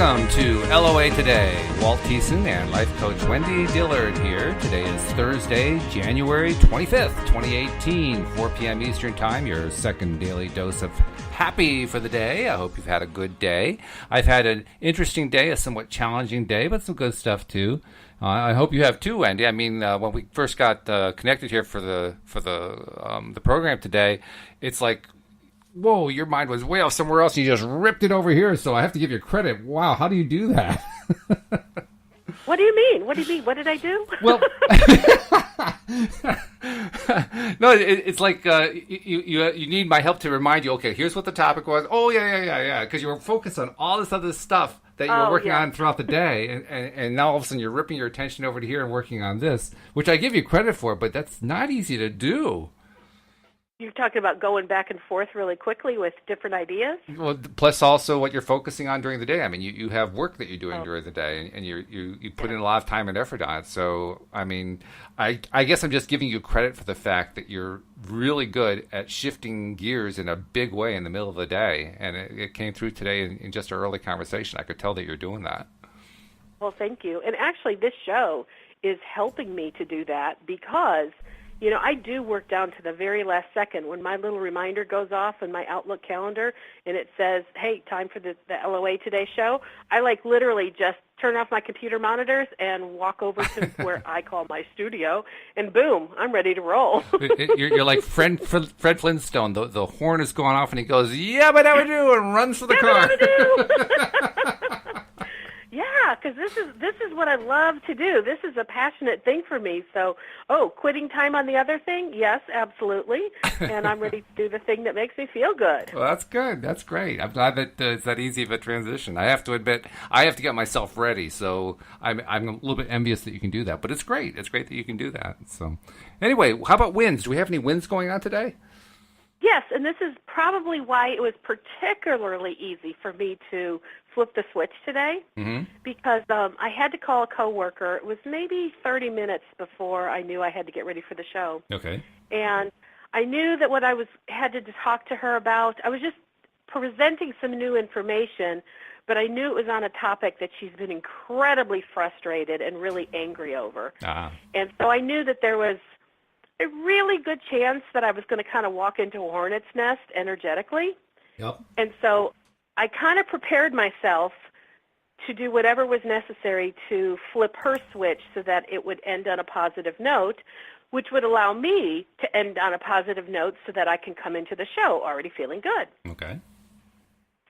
Welcome to LOA Today. Walt Thiessen and life coach Wendy Dillard here. Today is Thursday, January 25th, 2018, 4 p.m. Eastern Time, your second daily dose of happy for the day. I hope you've had a good day. I've had an interesting day, a somewhat challenging day, but some good stuff too. I hope you have too, Wendy. I mean, when we first got connected here for the program today, it's like, whoa, your mind was way off somewhere else. And you just ripped it over here. So I have to give you credit. Wow, how do you do that? What do you mean? What do you mean? What did I do? Well, no, it's like you need my help to remind you. Okay, here's what the topic was. Oh yeah. Because you were focused on all this other stuff that you were working on throughout the day, and now all of a sudden you're ripping your attention over to here and working on this, which I give you credit for, but that's not easy to do. You're talking about going back and forth really quickly with different ideas? Well, plus also what you're focusing on during the day. I mean, you have work that you're doing during the day, and you put in a lot of time and effort on it. So, I mean, I guess I'm just giving you credit for the fact that you're really good at shifting gears in a big way in the middle of the day. And it came through today in just our early conversation. I could tell that you're doing that. Well, thank you. And actually, this show is helping me to do that because I do work down to the very last second when my little reminder goes off in my Outlook calendar and it says, hey, time for the LOA Today show. I literally just turn off my computer monitors and walk over to where I call my studio, and boom, I'm ready to roll. You're like Fred Flintstone. The horn is going off and he goes, yabba dabba doo, and runs for the car. Yeah, because this is what I love to do. This is a passionate thing for me. So, quitting time on the other thing? Yes, absolutely. And I'm ready to do the thing that makes me feel good. Well, that's good. That's great. I'm glad that it's that easy of a transition. I have to admit, I have to get myself ready. So I'm a little bit envious that you can do that. But it's great. It's great that you can do that. So anyway, how about wins? Do we have any wins going on today? Yes, and this is probably why it was particularly easy for me to flip the switch today, because I had to call a coworker. It was maybe 30 minutes before I knew I had to get ready for the show. Okay. And I knew that what I had to talk to her about, I was just presenting some new information, but I knew it was on a topic that she's been incredibly frustrated and really angry over. And so I knew that there was a really good chance that I was going to kind of walk into a hornet's nest energetically. Yep. And so I kind of prepared myself to do whatever was necessary to flip her switch so that it would end on a positive note, which would allow me to end on a positive note so that I can come into the show already feeling good. Okay.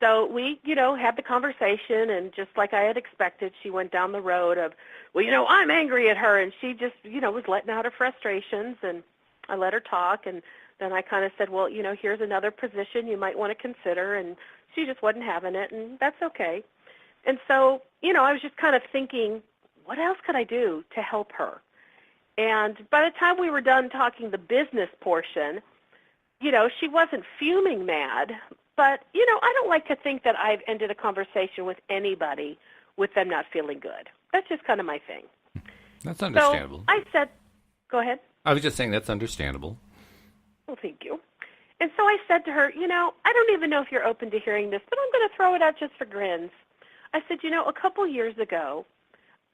So we, had the conversation, and just like I had expected, she went down the road of, well, I'm angry at her, and she just, was letting out her frustrations, and I let her talk, and then I kind of said, well, here's another position you might want to consider, and she just wasn't having it, and that's okay. And so, I was just kind of thinking, what else could I do to help her? And by the time we were done talking the business portion, she wasn't fuming mad, but, I don't like to think that I've ended a conversation with anybody with them not feeling good. That's just kind of my thing. That's understandable. So I said, go ahead. I was just saying that's understandable. Well, thank you. And so I said to her, I don't even know if you're open to hearing this, but I'm going to throw it out just for grins. I said, a couple years ago,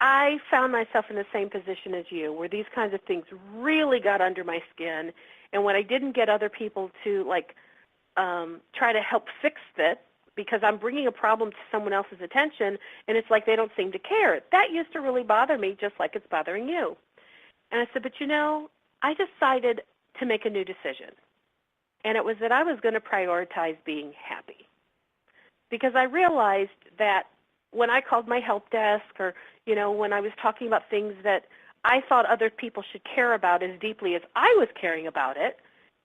I found myself in the same position as you, where these kinds of things really got under my skin. And when I didn't get other people to, try to help fix it, because I'm bringing a problem to someone else's attention, and it's like they don't seem to care. That used to really bother me, just like it's bothering you. And I said, but I decided to make a new decision. And it was that I was going to prioritize being happy. Because I realized that when I called my help desk, or, when I was talking about things that I thought other people should care about as deeply as I was caring about it,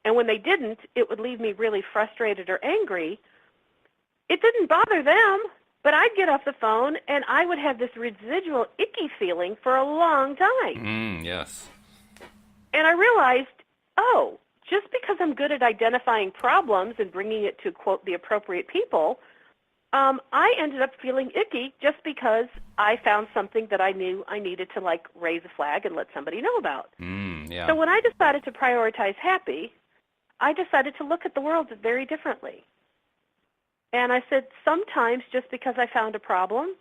and when they didn't, it would leave me really frustrated or angry. It didn't bother them, but I'd get off the phone, and I would have this residual icky feeling for a long time. Yes. And I realized, just because I'm good at identifying problems and bringing it to, quote, the appropriate people, I ended up feeling icky just because I found something that I knew I needed to, raise a flag and let somebody know about. Yeah. So when I decided to prioritize happy, I decided to look at the world very differently. And I said, sometimes just because I found a problem,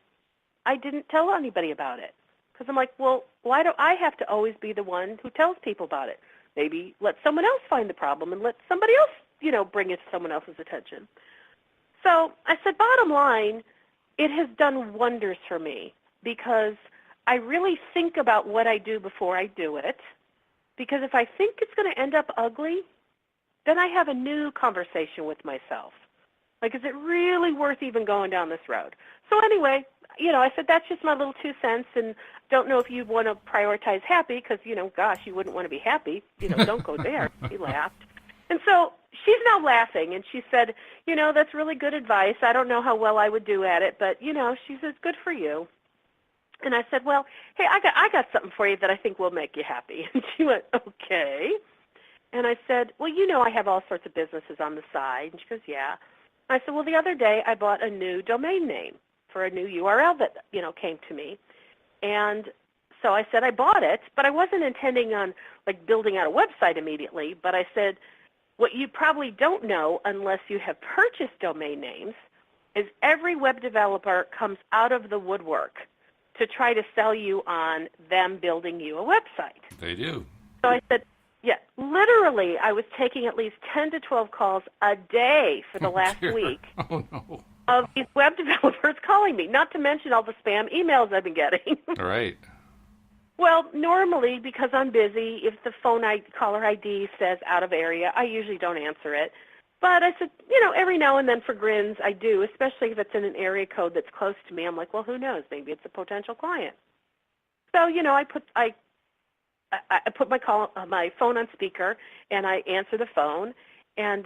I didn't tell anybody about it. Because I'm like, well, why do I have to always be the one who tells people about it? Maybe let someone else find the problem and let somebody else, bring it to someone else's attention. So I said, bottom line, it has done wonders for me because I really think about what I do before I do it. Because if I think it's going to end up ugly, then I have a new conversation with myself. Like, is it really worth even going down this road? So anyway, I said, that's just my little 2 cents, and don't know if you want to prioritize happy because, gosh, you wouldn't want to be happy. Don't go there. He laughed. And so she's now laughing, and she said, that's really good advice. I don't know how well I would do at it, but, she says, good for you. And I said, well, hey, I got something for you that I think will make you happy. And she went, okay. And I said, well, I have all sorts of businesses on the side. And she goes, yeah. I said, well, the other day I bought a new domain name for a new URL that, came to me. And so I said I bought it, but I wasn't intending on, building out a website immediately. But I said, what you probably don't know unless you have purchased domain names is every web developer comes out of the woodwork to try to sell you on them building you a website. They do. So I said, yeah, literally, I was taking at least 10 to 12 calls a day for the last week of these web developers calling me, not to mention all the spam emails I've been getting. Right. Well, normally, because I'm busy, if the caller ID says out of area, I usually don't answer it. But I said, every now and then for grins, I do, especially if it's in an area code that's close to me. I'm like, well, who knows? Maybe it's a potential client. So, I put my phone on speaker, and I answer the phone, and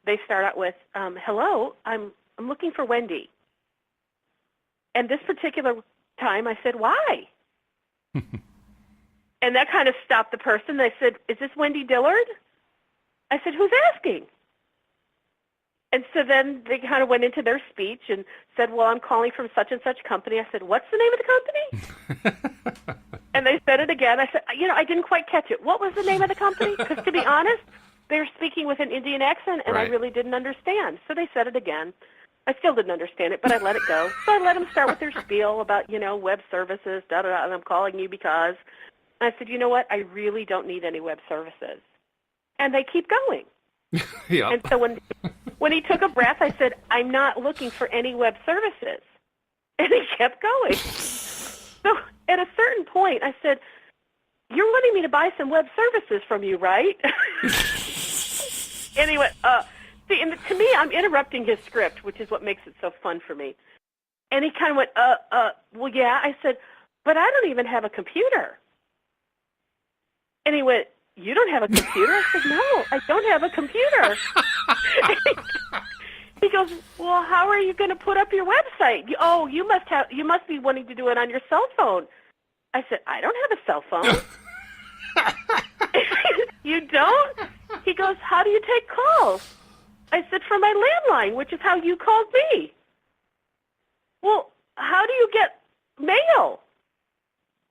they start out with, hello, I'm looking for Wendy. And this particular time, I said, why? And that kind of stopped the person. They said, is this Wendy Dillard? I said, who's asking? And so then they kind of went into their speech and said, well, I'm calling from such and such company. I said, what's the name of the company? And they said it again. I said, I didn't quite catch it. What was the name of the company? Because to be honest, they were speaking with an Indian accent, and I really didn't understand. So they said it again. I still didn't understand it, but I let it go. So I let them start with their spiel about, web services, da-da-da, and I'm calling you because. I said, you know what? I really don't need any web services. And they keep going. Yep. And so when he took a breath, I said, I'm not looking for any web services. And he kept going. So at a certain point, I said, you're wanting me to buy some web services from you, right? And he went, see, and to me, I'm interrupting his script, which is what makes it so fun for me. And he kind of went, well, yeah. I said, but I don't even have a computer. And he went, you don't have a computer? I said, no, I don't have a computer. He goes, well, how are you going to put up your website? You must be wanting to do it on your cell phone. I said, I don't have a cell phone. You don't? He goes, how do you take calls? I said, from my landline, which is how you called me. Well, how do you get mail?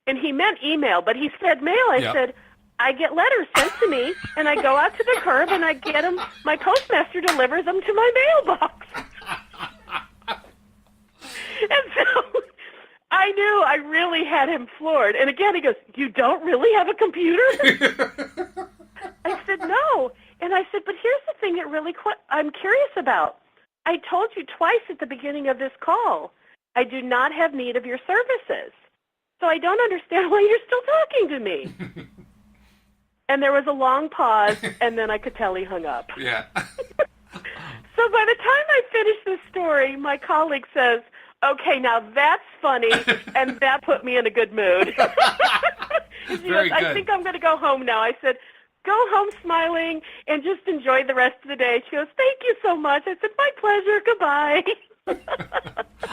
And he meant email, but he said mail. I said, I get letters sent to me, and I go out to the curb, and I get them. My postmaster delivers them to my mailbox. And so I knew I really had him floored. And again, he goes, you don't really have a computer? I said, no. And I said, but here's the thing that really I'm curious about. I told you twice at the beginning of this call, I do not have need of your services. So I don't understand why you're still talking to me. And there was a long pause, and then I could tell he hung up. Yeah. So by the time I finish this story, my colleague says, okay, now that's funny, and that put me in a good mood. She goes, I think I'm going to go home now. I said, go home smiling and just enjoy the rest of the day. She goes, thank you so much. I said, my pleasure. Goodbye.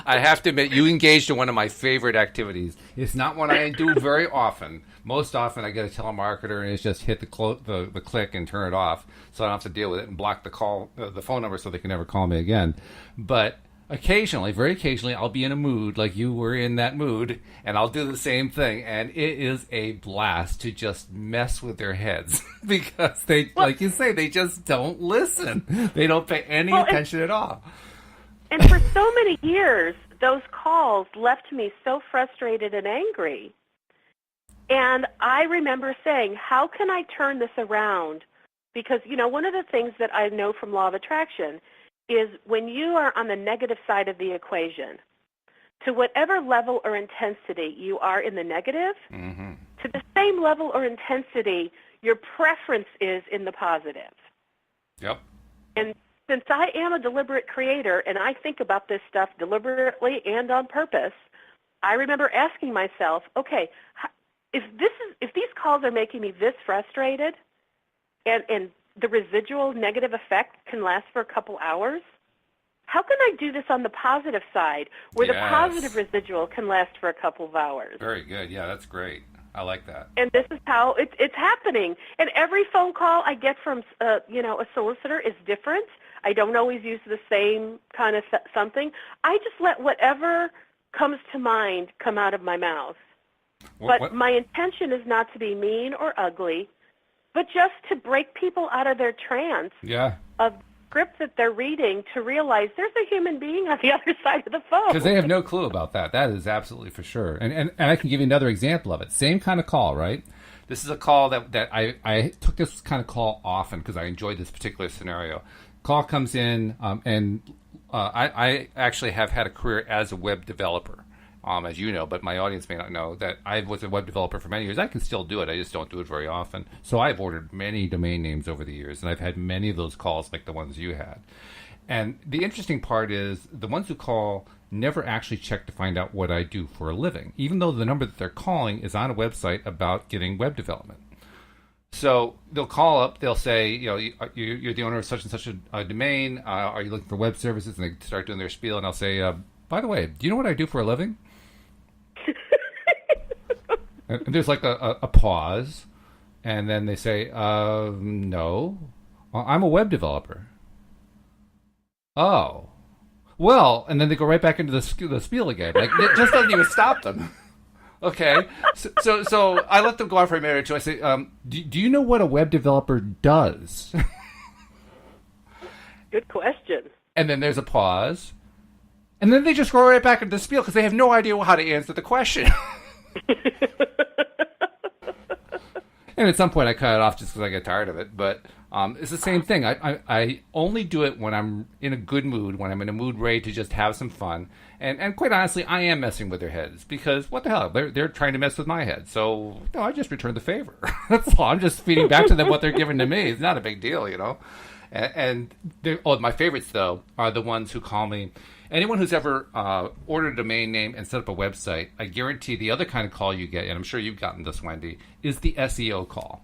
I have to admit, you engaged in one of my favorite activities. It's not one I do very often. Most often, I get a telemarketer and it's just hit the click and turn it off, so I don't have to deal with it and block the phone number so they can never call me again. But occasionally, very occasionally, I'll be in a mood like you were in that mood, and I'll do the same thing. And it is a blast to just mess with their heads because they, like you say, they just don't listen. They don't pay any attention at all. And for so many years, those calls left me so frustrated and angry. And I remember saying, how can I turn this around? Because, one of the things that I know from law of attraction is when you are on the negative side of the equation, to whatever level or intensity you are in the negative, to the same level or intensity your preference is in the positive. Yep. And since I am a deliberate creator and I think about this stuff deliberately and on purpose, I remember asking myself, okay, if these calls are making me this frustrated and the residual negative effect can last for a couple hours, how can I do this on the positive side where the positive residual can last for a couple of hours? Very good. Yeah, that's great. I like that. And this is how it's happening. And every phone call I get from, a solicitor is different. I don't always use the same kind of something. I just let whatever comes to mind come out of my mouth. But my intention is not to be mean or ugly, but just to break people out of their trance of script that they're reading to realize there's a human being on the other side of the phone. Because they have no clue about that. That is absolutely for sure. And I can give you another example of it. Same kind of call, right? This is a call that I took this kind of call often because I enjoyed this particular scenario. Call comes in, and I actually have had a career as a web developer, as you know, but my audience may not know that I was a web developer for many years. I can still do it. I just don't do it very often. So I've ordered many domain names over the years, and I've had many of those calls like the ones you had. And the interesting part is the ones who call never actually check to find out what I do for a living, even though the number that they're calling is on a website about getting web development. So they'll call up, they'll say, you're the owner of such and such a domain. Are you looking for web services? And they start doing their spiel, and I'll say, by the way, do you know what I do for a living? And there's like a pause, and then they say, no, I'm a web developer. Oh, well, and then they go right back into the spiel again. Like, it just doesn't even stop them. Okay, so I let them go on for a minute or two. I say, do you know what a web developer does? Good question. And then there's a pause, and then they just go right back into the spiel because they have no idea how to answer the question. And at some point I cut it off just because I get tired of it. But it's the same thing. I only do it when I'm in a good mood, when I'm in a mood ready to just have some fun. And quite honestly, I am messing with their heads because what the hell? They're trying to mess with my head. So I just return the favor. That's all. I'm just feeding back to them what they're giving to me. It's not a big deal, And my favorites, though, are the ones who call me. Anyone who's ever ordered a domain name and set up a website, I guarantee the other kind of call you get, and I'm sure you've gotten this, Wendy, is the SEO call.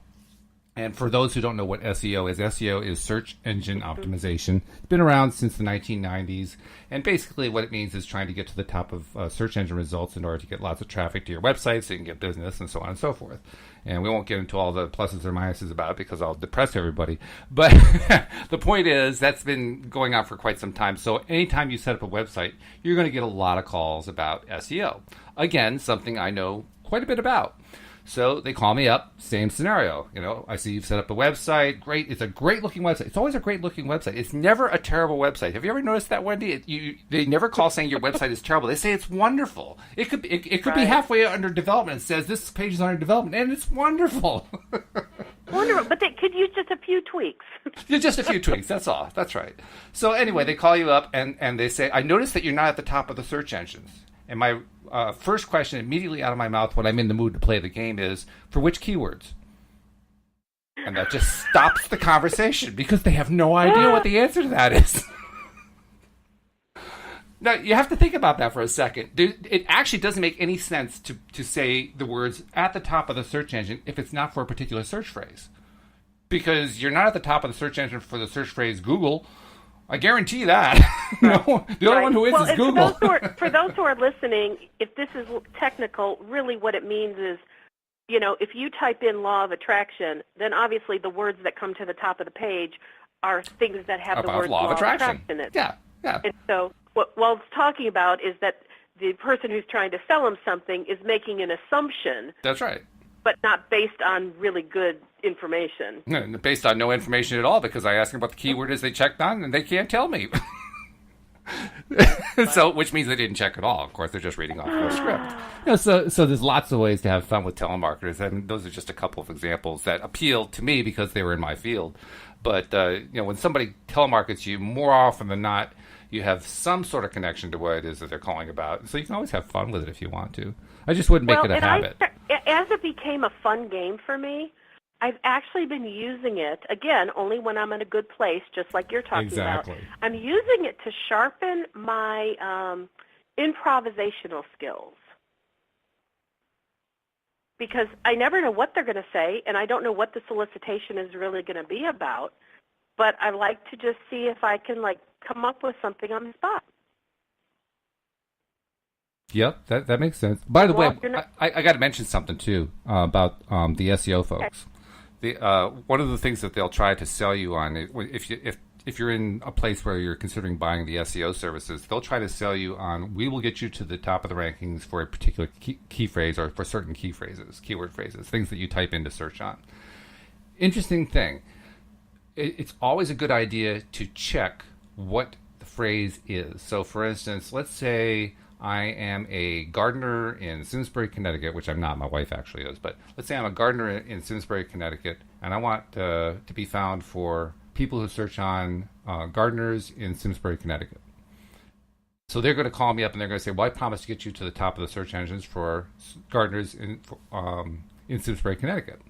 And for those who don't know what SEO is search engine optimization. It's been around since the 1990s. And basically what it means is trying to get to the top of search engine results in order to get lots of traffic to your website so you can get business and so on and so forth. And we won't get into all the pluses or minuses about it because I'll depress everybody. But the point is that's been going on for quite some time. So anytime you set up a website, you're going to get a lot of calls about SEO. Again, something I know quite a bit about. So they call me up, same scenario. I see you've set up a website. Great. It's a great-looking website. It's always a great-looking website. It's never a terrible website. Have you ever noticed that, Wendy? They never call saying your website is terrible. They say it's wonderful. It could be halfway under development. It says this page is under development, and it's wonderful. Wonderful. But they could use just a few tweaks. Just a few tweaks. That's all. That's right. So anyway, they call you up, and they say, I noticed that you're not at the top of the search engines. And my first question immediately out of my mouth when I'm in the mood to play the game is, for which keywords? And that just stops the conversation because they have no idea what the answer to that is. Now, you have to think about that for a second. It actually doesn't make any sense to say the words at the top of the search engine if it's not for a particular search phrase. Because you're not at the top of the search engine for the search phrase Google. I guarantee that. The only one who is Google. For those who are listening, if this is technical, really what it means is, if you type in law of attraction, then obviously the words that come to the top of the page are things that have the word law of attraction in it. Yeah. And so what Walt's talking about is that the person who's trying to sell him something is making an assumption. That's right. But not based on really good information. No, based on no information at all, because I asked them what the keyword is they checked on, and they can't tell me. So, which means they didn't check at all. Of course, they're just reading off their script. So there's lots of ways to have fun with telemarketers, and those are just a couple of examples that appeal to me because they were in my field. But when somebody telemarkets you, more often than not, you have some sort of connection to what it is that they're calling about. So you can always have fun with it if you want to. I just wouldn't make it a habit. As it became a fun game for me, I've actually been using it, again, only when I'm in a good place, just like you're talking about. I'm using it to sharpen my improvisational skills. Because I never know what they're going to say, and I don't know what the solicitation is really going to be about. But I like to just see if I can, come up with something on the spot. Yep, that makes sense. By the way, I got to mention something, too, about the SEO folks. Okay. One of the things that they'll try to sell you on, if you're in a place where you're considering buying the SEO services, they'll try to sell you on, we will get you to the top of the rankings for a particular key phrase or for certain key phrases, keyword phrases, things that you type in to search on. Interesting thing, it's always a good idea to check what the phrase is. So, for instance, let's say I am a gardener in Simsbury, Connecticut, which I'm not, my wife actually is, but let's say I'm a gardener in Simsbury, Connecticut, and I want to be found for people who search on gardeners in Simsbury, Connecticut. So they're going to call me up and they're going to say, well, I promise to get you to the top of the search engines for gardeners in Simsbury, Connecticut.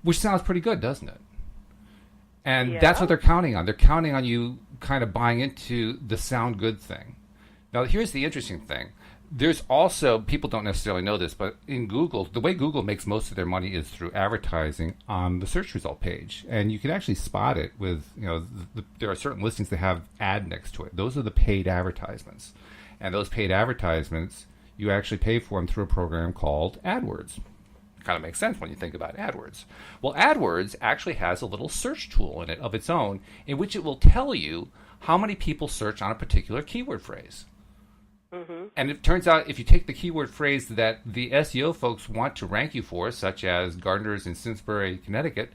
Which sounds pretty good, doesn't it? And that's what they're counting on. They're counting on you kind of buying into the sound good thing. Now, here's the interesting thing. There's also, people don't necessarily know this, but in Google, the way Google makes most of their money is through advertising on the search result page. And you can actually spot it with, there are certain listings that have ad next to it. Those are the paid advertisements. And those paid advertisements, you actually pay for them through a program called AdWords. Kind of makes sense when you think about AdWords. Well, AdWords actually has a little search tool in it of its own in which it will tell you how many people search on a particular keyword phrase. Mm-hmm. And it turns out if you take the keyword phrase that the SEO folks want to rank you for, such as gardeners in Simsbury, Connecticut,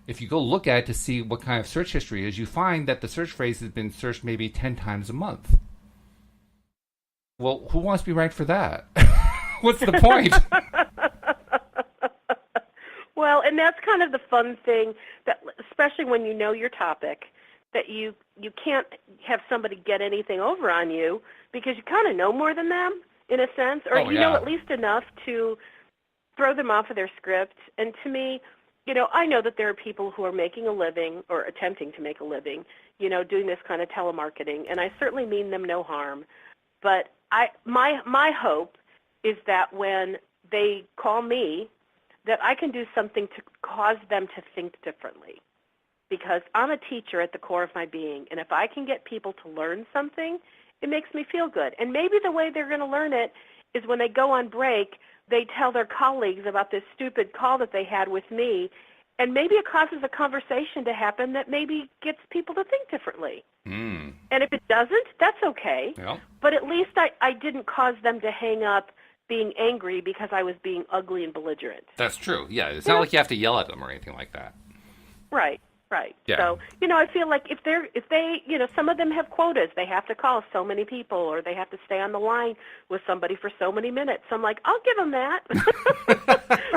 if you go look at it to see what kind of search history is, you find that the search phrase has been searched maybe 10 times a month. Well, who wants to be ranked for that? What's the point? Well, and that's kind of the fun thing, that especially when you know your topic, that you can't have somebody get anything over on you because you kind of know more than them, in a sense, or you know at least enough to throw them off of their script. And to me, I know that there are people who are making a living or attempting to make a living, doing this kind of telemarketing, and I certainly mean them no harm. But my hope is that when they call me, that I can do something to cause them to think differently. Because I'm a teacher at the core of my being, and if I can get people to learn something, it makes me feel good. And maybe the way they're going to learn it is when they go on break, they tell their colleagues about this stupid call that they had with me, and maybe it causes a conversation to happen that maybe gets people to think differently. Mm. And if it doesn't, that's okay. Yeah. But at least I didn't cause them to hang up being angry because I was being ugly and belligerent. That's true. Yeah, it's not like you have to yell at them or anything like that. Right. Yeah. So, I feel like if they, some of them have quotas. They have to call so many people, or they have to stay on the line with somebody for so many minutes. So I'm like, I'll give them that.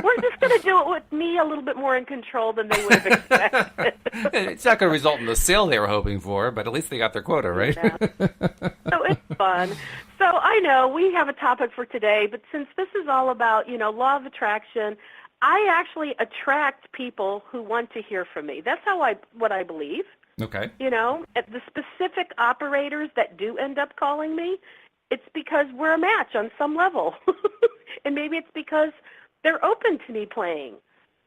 We're just going to do it with me a little bit more in control than they would have expected. It's not going to result in the sale they were hoping for, but at least they got their quota, right? Yeah. So it's fun. So I know we have a topic for today, but since this is all about, law of attraction, I actually attract people who want to hear from me. That's what I believe. Okay. The specific operators that do end up calling me, it's because we're a match on some level. And maybe it's because they're open to me playing,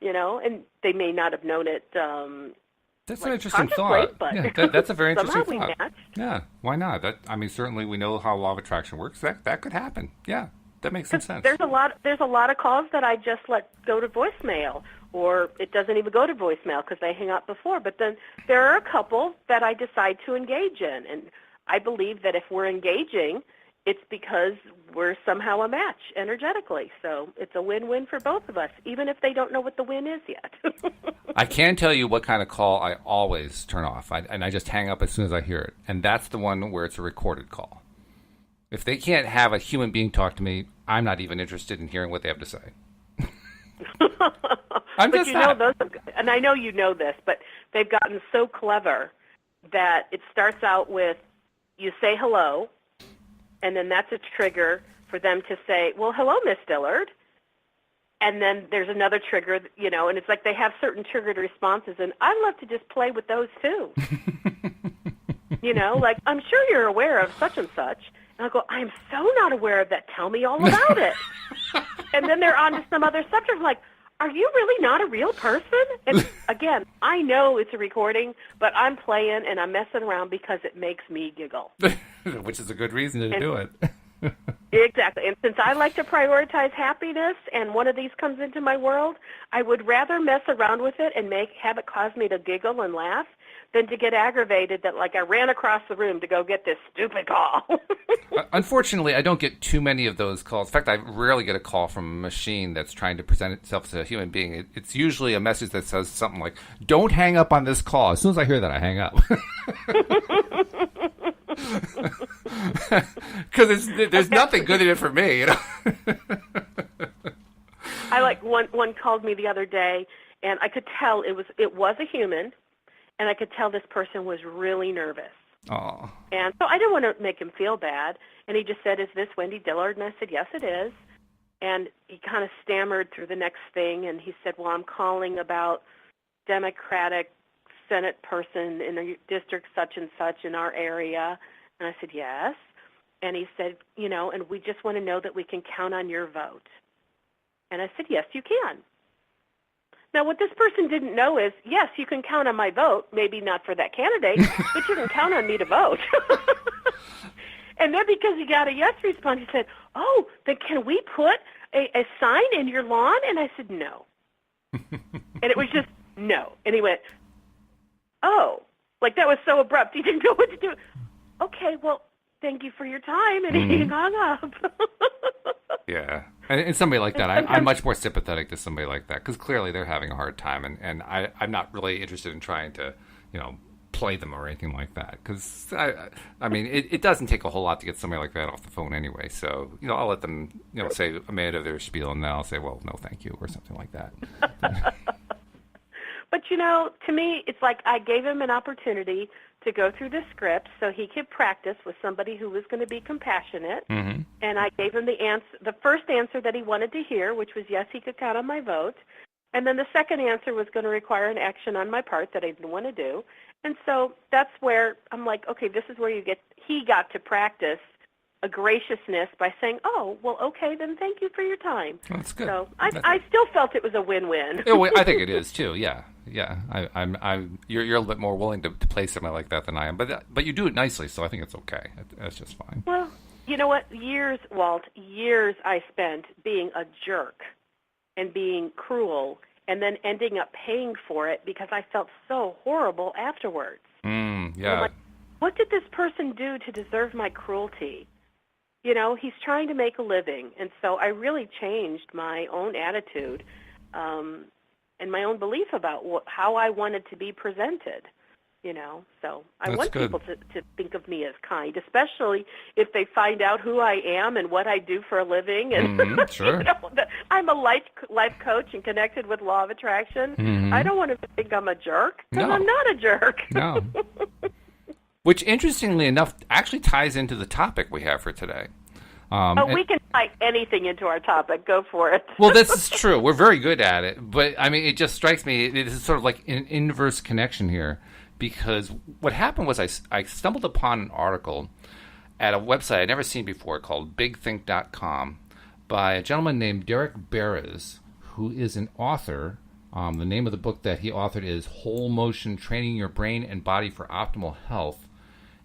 and they may not have known it. That's an interesting thought. Yeah, that's a very interesting thought. Matched. Yeah, why not? Certainly we know how law of attraction works. That could happen. Yeah. That makes some sense. There's a lot of calls that I just let go to voicemail, or it doesn't even go to voicemail because they hang up before. But then there are a couple that I decide to engage in, and I believe that if we're engaging it's because we're somehow a match energetically. So it's a win-win for both of us, even if they don't know what the win is yet. I can tell you what kind of call I always turn off, and I just hang up as soon as I hear it. And that's the one where it's a recorded call. If they can't have a human being talk to me, I'm not even interested in hearing what they have to say. I'm but just you not. know those, and I know you know this, but they've gotten so clever that it starts out with you say hello, and then that's a trigger for them to say, well, hello, Miss Dillard. And then there's another trigger, you know, and it's like they have certain triggered responses, and I love to just play with those too. You know, like, I'm sure you're aware of such and such. And I'll go, I'm so not aware of that. Tell me all about it. And then they're on to some other subject. I'm like, are you really not a real person? And again, I know it's a recording, but I'm playing and I'm messing around because it makes me giggle. Which is a good reason to do it. Exactly. And since I like to prioritize happiness and one of these comes into my world, I would rather mess around with it and have it cause me to giggle and laugh than to get aggravated that, like, I ran across the room to go get this stupid call. Unfortunately, I don't get too many of those calls. In fact, I rarely get a call from a machine that's trying to present itself as a human being. It's usually a message that says something like, don't hang up on this call. As soon as I hear that, I hang up. Because there's nothing good in it for me, you know. I like one called me the other day, and I could tell it was a human, and I could tell this person was really nervous. Oh. And so I didn't want to make him feel bad, and he just said, "Is this Wendy Dillard?" And I said, "Yes, it is." And he kind of stammered through the next thing, and he said, "Well, I'm calling about Democratic Senate person in a district such and such in our area." And I said, "Yes." And he said, "You know, and we just want to know that we can count on your vote." And I said, "Yes, you can." Now, what this person didn't know is, yes, you can count on my vote, maybe not for that candidate, but you can count on me to vote. And then because he got a yes response, he said, "Oh, then can we put a sign in your lawn?" And I said, "No." And it was just, no. And he went, "Oh," like that was so abrupt. He didn't know what to do. Okay, well, thank you for your time. And he hung up. Yeah. And somebody like that, I'm much more sympathetic to somebody like that because clearly they're having a hard time, and I'm not really interested in trying to, you know, play them or anything like that because, I mean, it doesn't take a whole lot to get somebody like that off the phone anyway. So, you know, I'll let them, you know, say a minute of their spiel, and then I'll say, well, no, thank you, or something like that. But, you know, to me, it's like I gave him an opportunity to go through the script so he could practice with somebody who was going to be compassionate. Mm-hmm. And I gave him the first answer that he wanted to hear, which was yes, he could count on my vote. And then the second answer was going to require an action on my part that I didn't want to do. And so that's where I'm like, okay, this is where he got to practice a graciousness by saying, "Oh, well, okay, then thank you for your time." Well, that's good. So I still felt it was a win-win. I think it is too. Yeah. You're a little bit more willing to play something like that than I am, but you do it nicely, so I think it's okay. That's just fine. Well, you know what? Years I spent being a jerk and being cruel, and then ending up paying for it because I felt so horrible afterwards. Yeah. I'm like, what did this person do to deserve my cruelty? You know, he's trying to make a living, and so I really changed my own attitude and my own belief about how I wanted to be presented, you know. So I want people to think of me as kind, especially if they find out who I am and what I do for a living. And sure. You know, I'm a life coach and connected with Law of Attraction. Mm-hmm. I don't want them to think I'm a jerk because I'm not a jerk. No. Which, interestingly enough, actually ties into the topic we have for today. We can tie anything into our topic. Go for it. Well, this is true. We're very good at it. But, I mean, it just strikes me, it is sort of like an inverse connection here. Because what happened was I stumbled upon an article at a website I'd never seen before called bigthink.com by a gentleman named Derek Beres, who is an author. The name of the book that he authored is Whole Motion, Training Your Brain and Body for Optimal Health.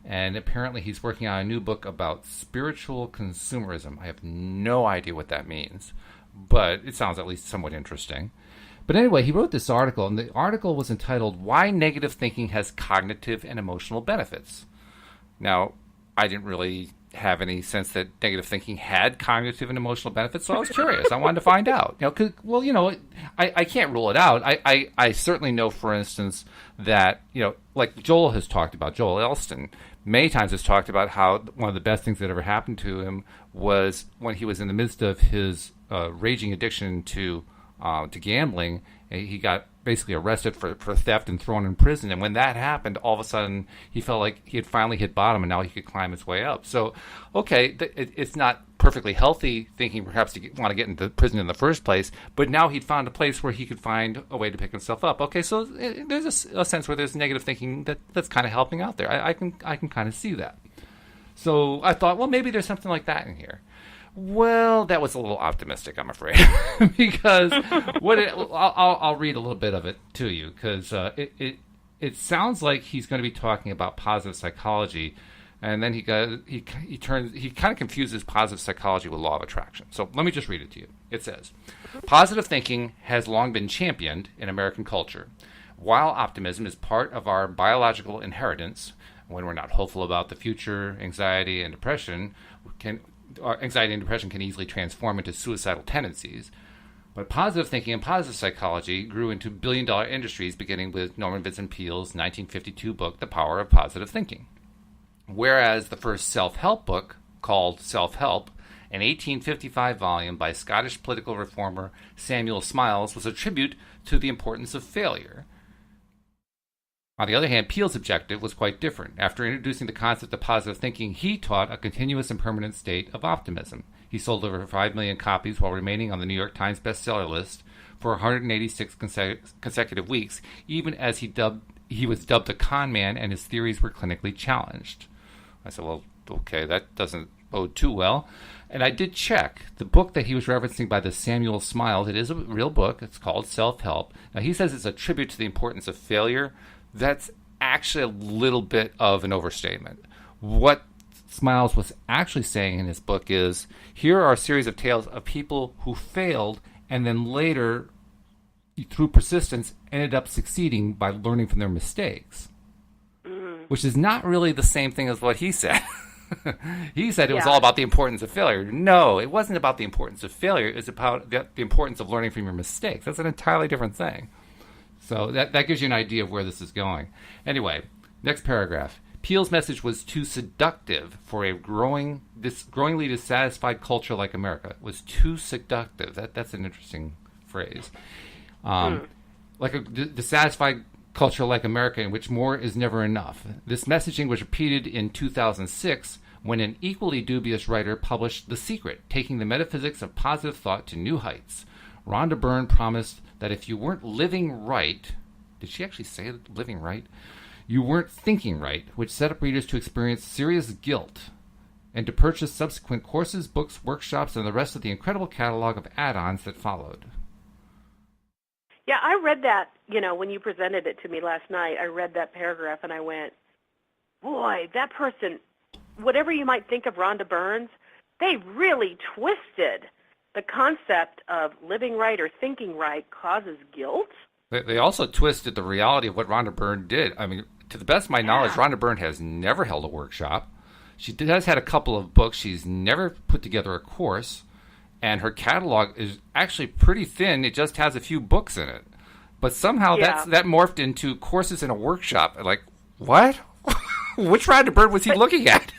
And apparently he's working on a new book about spiritual consumerism. I have no idea what that means, but it sounds at least somewhat interesting. But anyway, he wrote this article, and the article was entitled, Why Negative Thinking Has Cognitive and Emotional Benefits. Now, I didn't really have any sense that negative thinking had cognitive and emotional benefits, so I was curious. I wanted to find out. I can't rule it out. I certainly know, for instance, that, like Joel Elston, many times has talked about how one of the best things that ever happened to him was when he was in the midst of his raging addiction to gambling. He got basically arrested for theft and thrown in prison. And when that happened, all of a sudden he felt like he had finally hit bottom and now he could climb his way up. So, okay, it's not perfectly healthy thinking perhaps to want to get into prison in the first place, but now he'd found a place where he could find a way to pick himself up. Okay, so there's a sense where there's negative thinking that's kind of helping out there. I can kind of see that. So I thought, well, maybe there's something like that in here. Well, that was a little optimistic, I'm afraid, because I'll read a little bit of it to you, because it sounds like he's going to be talking about positive psychology, and then he kind of confuses positive psychology with law of attraction. So let me just read it to you. It says, positive thinking has long been championed in American culture. While optimism is part of our biological inheritance, when we're not hopeful about the future, anxiety and depression can easily transform into suicidal tendencies. But positive thinking and positive psychology grew into billion-dollar industries, beginning with Norman Vincent Peale's 1952 book, The Power of Positive Thinking. Whereas the first self-help book, called Self-Help, an 1855 volume by Scottish political reformer Samuel Smiles, was a tribute to the importance of failure. On the other hand, Peale's objective was quite different. After introducing the concept of positive thinking, he taught a continuous and permanent state of optimism. He sold over 5 million copies while remaining on the New York Times bestseller list for 186 consecutive weeks, even as he was dubbed a con man and his theories were clinically challenged. I said, well, okay, that doesn't bode too well. And I did check. The book that he was referencing by the Samuel Smiles, it is a real book. It's called Self-Help. Now, he says it's a tribute to the importance of failure. That's actually a little bit of an overstatement. What Smiles was actually saying in his book is, here are a series of tales of people who failed and then later, through persistence, ended up succeeding by learning from their mistakes. Which is not really the same thing as what he said. He said it was all about the importance of failure. No, it wasn't about the importance of failure. It was about the importance of learning from your mistakes. That's an entirely different thing. So that gives you an idea of where this is going. Anyway, next paragraph. Peale's message was too seductive for a growingly dissatisfied culture like America. It was too seductive. That's an interesting phrase. Like a dissatisfied culture like America in which more is never enough. This messaging was repeated in 2006 when an equally dubious writer published The Secret, taking the metaphysics of positive thought to new heights. Rhonda Byrne promised that if you weren't living right, did she actually say living right? You weren't thinking right, which set up readers to experience serious guilt and to purchase subsequent courses, books, workshops, and the rest of the incredible catalog of add-ons that followed. Yeah, I read that, when you presented it to me last night, I read that paragraph and I went, boy, that person, whatever you might think of Rhonda Byrne, they really twisted the concept of living right or thinking right causes guilt. They also twisted the reality of what Rhonda Byrne did. I mean, to the best of my knowledge, Rhonda Byrne has never held a workshop. She has had a couple of books. She's never put together a course. And her catalog is actually pretty thin. It just has a few books in it. But somehow that morphed into courses in a workshop. Like, what? Which Rhonda Byrne was he looking at?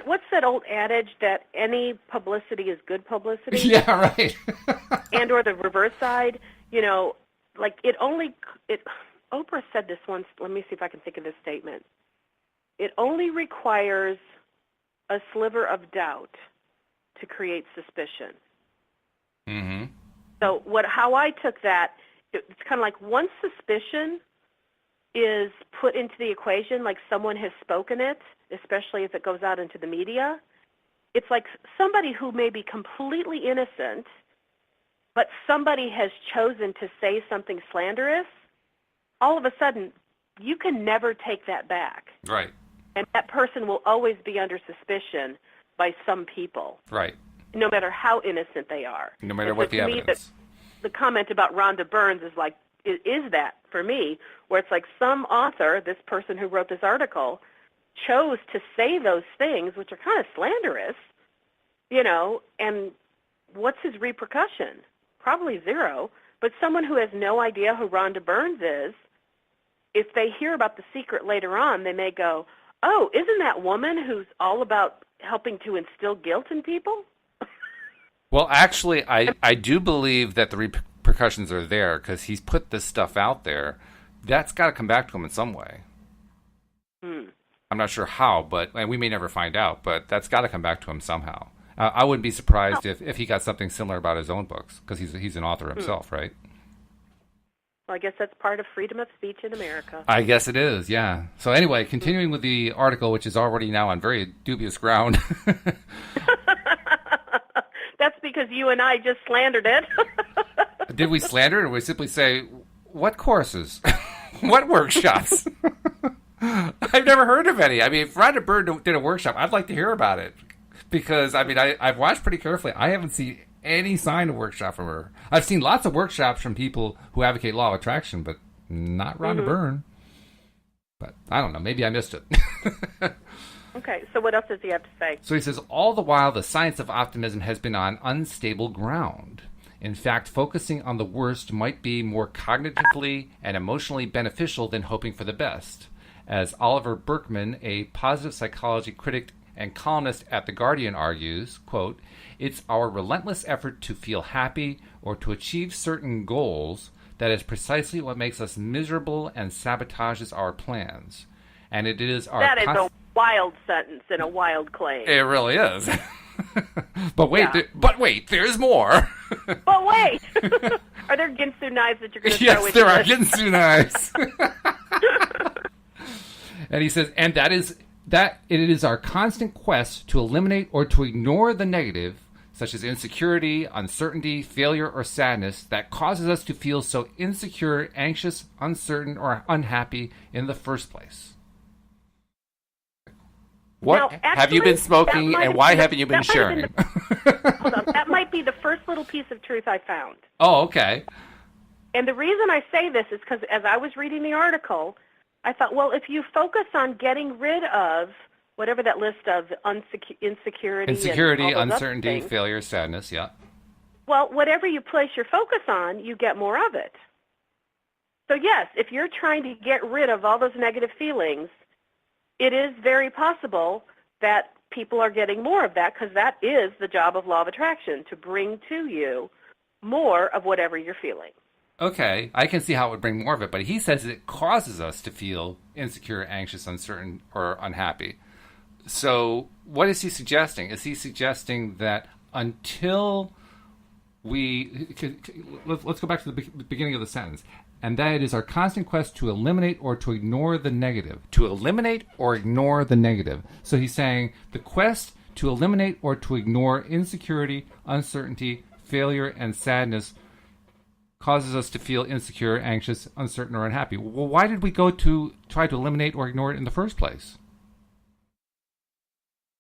What's that old adage that any publicity is good publicity? Yeah, right. And or the reverse side, like Oprah said this once. Let me see if I can think of this statement. It only requires a sliver of doubt to create suspicion. Mm-hmm. So how I took that, it's kind of like once suspicion is put into the equation, like someone has spoken it, especially if it goes out into the media, it's like somebody who may be completely innocent, but somebody has chosen to say something slanderous, all of a sudden, you can never take that back. Right. And that person will always be under suspicion by some people. Right. No matter how innocent they are. No matter what the evidence. The comment about Rhonda Byrne is that for me, where it's like some author, this person who wrote this article, chose to say those things, which are kind of slanderous, and what's his repercussion? Probably zero. But someone who has no idea who Rhonda Burns is, if they hear about the secret later on, they may go, oh, isn't that woman who's all about helping to instill guilt in people? Well, actually, I do believe that the repercussions are there because he's put this stuff out there. That's got to come back to him in some way. I'm not sure how, but and we may never find out, but that's got to come back to him somehow. I wouldn't be surprised if he got something similar about his own books, because he's an author himself, right? Well, I guess that's part of freedom of speech in America. I guess it is, yeah. So anyway, continuing with the article, which is already now on very dubious ground. That's because you and I just slandered it. Did we slander it, or we simply say, what courses? What workshops? I've never heard of any. I mean, if Rhonda Byrne did a workshop, I'd like to hear about it. Because, I mean, I've watched pretty carefully. I haven't seen any sign of workshop from her. I've seen lots of workshops from people who advocate law of attraction, but not Rhonda Byrne. But I don't know. Maybe I missed it. Okay, so what else does he have to say? So he says, all the while, the science of optimism has been on unstable ground. In fact, focusing on the worst might be more cognitively and emotionally beneficial than hoping for the best. As Oliver Berkman, a positive psychology critic and columnist at The Guardian, argues, quote, it's our relentless effort to feel happy or to achieve certain goals that is precisely what makes us miserable and sabotages our plans. And it is our... That is a wild sentence and a wild claim. It really is. But wait, there's more. But wait! Are there Ginsu knives that you're going to throw in? Yes, there are Ginsu knives. And he says, and that it is our constant quest to eliminate or to ignore the negative, such as insecurity, uncertainty, failure, or sadness, that causes us to feel so insecure, anxious, uncertain, or unhappy in the first place. What now, actually, have you been smoking, and why haven't you been sharing? Hold on. That might be the first little piece of truth I found. Oh, okay. And the reason I say this is because as I was reading the article, I thought, well, if you focus on getting rid of whatever that list of insecurity, uncertainty, failure, sadness, yeah. Well, whatever you place your focus on, you get more of it. So yes, if you're trying to get rid of all those negative feelings, it is very possible that people are getting more of that, because that is the job of law of attraction, to bring to you more of whatever you're feeling. Okay, I can see how it would bring more of it, but he says it causes us to feel insecure, anxious, uncertain, or unhappy. So what is he suggesting? Is he suggesting that until we... Let's go back to the beginning of the sentence. And that it is our constant quest to eliminate or to ignore the negative. To eliminate or ignore the negative. So he's saying the quest to eliminate or to ignore insecurity, uncertainty, failure, and sadness causes us to feel insecure, anxious, uncertain, or unhappy. Well, why did we go to try to eliminate or ignore it in the first place?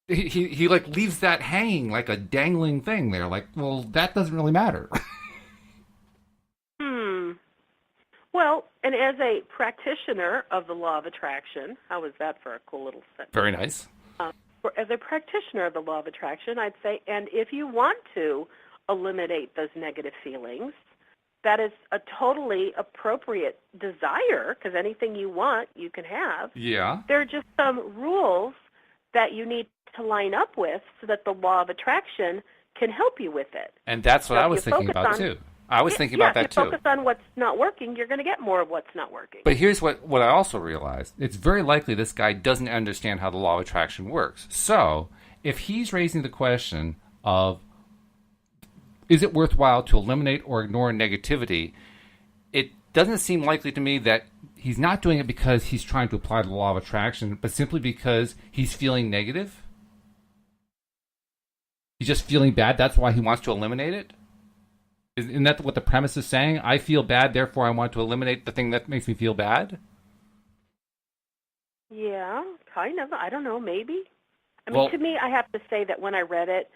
He like leaves that hanging like a dangling thing there. Like, well, that doesn't really matter. Well, and as a practitioner of the law of attraction, how was that for a cool little sentence? Very nice. As a practitioner of the law of attraction, I'd say, and if you want to eliminate those negative feelings, that is a totally appropriate desire, because anything you want, you can have. Yeah. There are just some rules that you need to line up with so that the law of attraction can help you with it. And that's what I was thinking about, too. I was thinking about that, too. If you focus on what's not working, you're going to get more of what's not working. But here's what I also realized. It's very likely this guy doesn't understand how the law of attraction works. So if he's raising the question of, is it worthwhile to eliminate or ignore negativity, it doesn't seem likely to me that he's not doing it because he's trying to apply the law of attraction, but simply because he's feeling negative. He's just feeling bad. That's why he wants to eliminate it. Isn't that what the premise is saying? I feel bad, therefore I want to eliminate the thing that makes me feel bad? Yeah, kind of. I don't know, maybe. I mean, to me, I have to say that when I read it,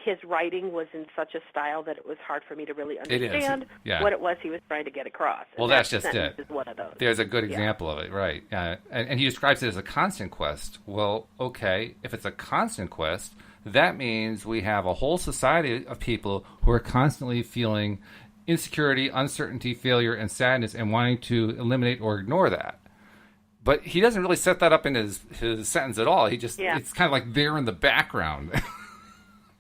his writing was in such a style that it was hard for me to really understand what it was he was trying to get across. And well, that's just it. Is one of those. There's a good example of it, right? And he describes it as a constant quest. Well, okay, if it's a constant quest, that means we have a whole society of people who are constantly feeling insecurity, uncertainty, failure, and sadness, and wanting to eliminate or ignore that. But he doesn't really set that up in his sentence at all. He just, it's kind of like there in the background.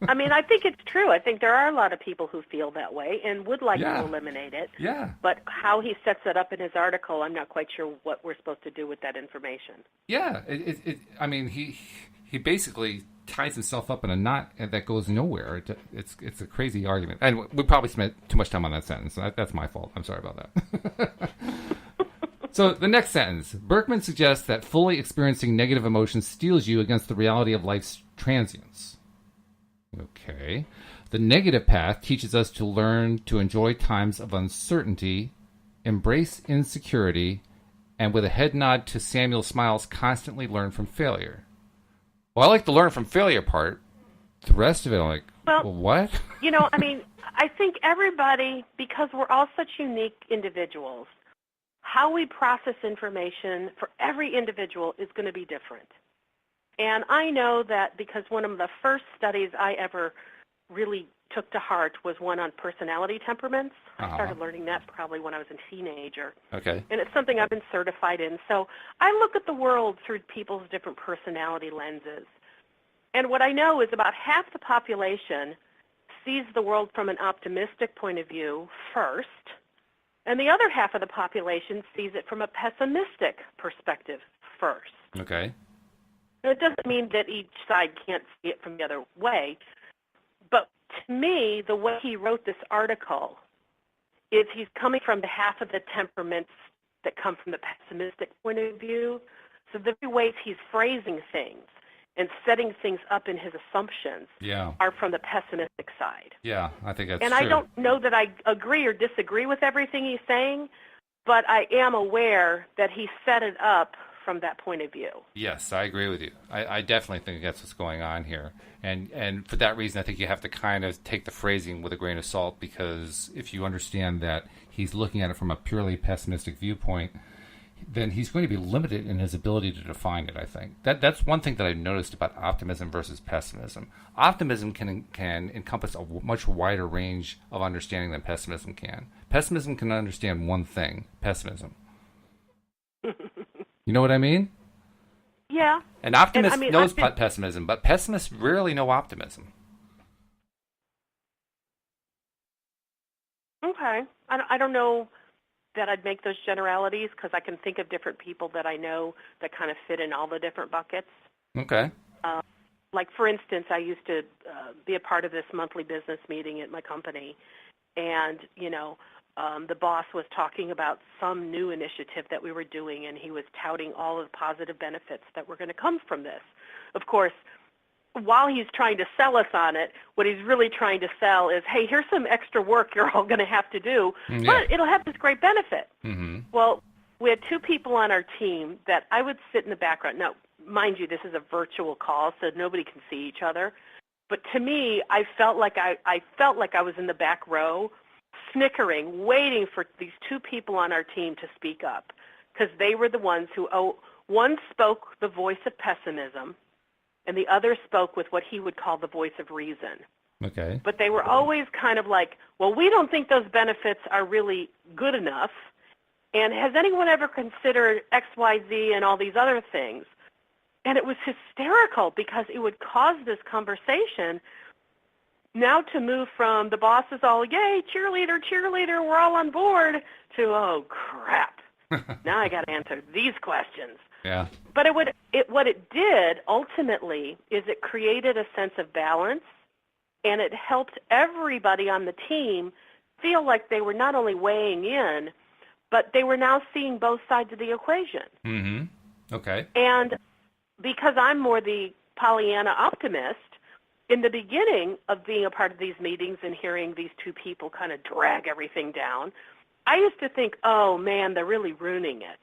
I mean, I think it's true. I think there are a lot of people who feel that way and would like to eliminate it. Yeah. But how he sets it up in his article, I'm not quite sure what we're supposed to do with that information. Yeah. I mean, he basically ties himself up in a knot that goes nowhere. It's a crazy argument. And we probably spent too much time on that sentence. That's my fault. I'm sorry about that. So the next sentence, Berkman suggests that fully experiencing negative emotions steels you against the reality of life's transience. Okay. The negative path teaches us to learn to enjoy times of uncertainty, embrace insecurity, and with a head nod to Samuel Smiles, constantly learn from failure. Well, I like the learn from failure part. The rest of it, I'm like, well, what? I mean, I think everybody, because we're all such unique individuals, how we process information for every individual is going to be different. And I know that because one of the first studies I ever really took to heart was one on personality temperaments. I started learning that probably when I was a teenager. Okay. And it's something I've been certified in. So I look at the world through people's different personality lenses. And what I know is about half the population sees the world from an optimistic point of view first, and the other half of the population sees it from a pessimistic perspective first. Okay. And it doesn't mean that each side can't see it from the other way, but to me, the way he wrote this article is he's coming from the half of the temperaments that come from the pessimistic point of view. So the ways he's phrasing things and setting things up in his assumptions are from the pessimistic side. Yeah, I think that's true. And I don't know that I agree or disagree with everything he's saying, but I am aware that he set it up from that point of view. Yes, I agree with you. I definitely think that's what's going on here. And for that reason, I think you have to kind of take the phrasing with a grain of salt, because if you understand that he's looking at it from a purely pessimistic viewpoint, then he's going to be limited in his ability to define it, I think. That's one thing that I've noticed about optimism versus pessimism. Optimism can encompass a much wider range of understanding than pessimism can. Pessimism can understand one thing, pessimism. You know what I mean? Yeah. An optimist knows pessimism, but pessimists rarely know optimism. Okay. I don't know that I'd make those generalities, because I can think of different people that I know that kind of fit in all the different buckets. Okay. Like, for instance, I used to be a part of this monthly business meeting at my company, and, the boss was talking about some new initiative that we were doing, and he was touting all of the positive benefits that were going to come from this. Of course, while he's trying to sell us on it, what he's really trying to sell is, hey, here's some extra work you're all going to have to do, but it'll have this great benefit. Mm-hmm. Well, we had two people on our team that I would sit in the background. Now, mind you, this is a virtual call, so nobody can see each other. But to me, I felt like I was in the back row, snickering, waiting for these two people on our team to speak up, because they were the ones who, one spoke the voice of pessimism, and the other spoke with what he would call the voice of reason. Okay. But they were always kind of like, well, we don't think those benefits are really good enough, and has anyone ever considered X, Y, Z, and all these other things? And it was hysterical, because it would cause this conversation now to move from the boss is all, yay, cheerleader, cheerleader, we're all on board, to, oh, crap. Now I got to answer these questions. Yeah. But what it did ultimately is it created a sense of balance, and it helped everybody on the team feel like they were not only weighing in, but they were now seeing both sides of the equation. Mm-hmm. Okay. And because I'm more the Pollyanna optimist, in the beginning of being a part of these meetings and hearing these two people kind of drag everything down, I used to think, oh, man, they're really ruining it.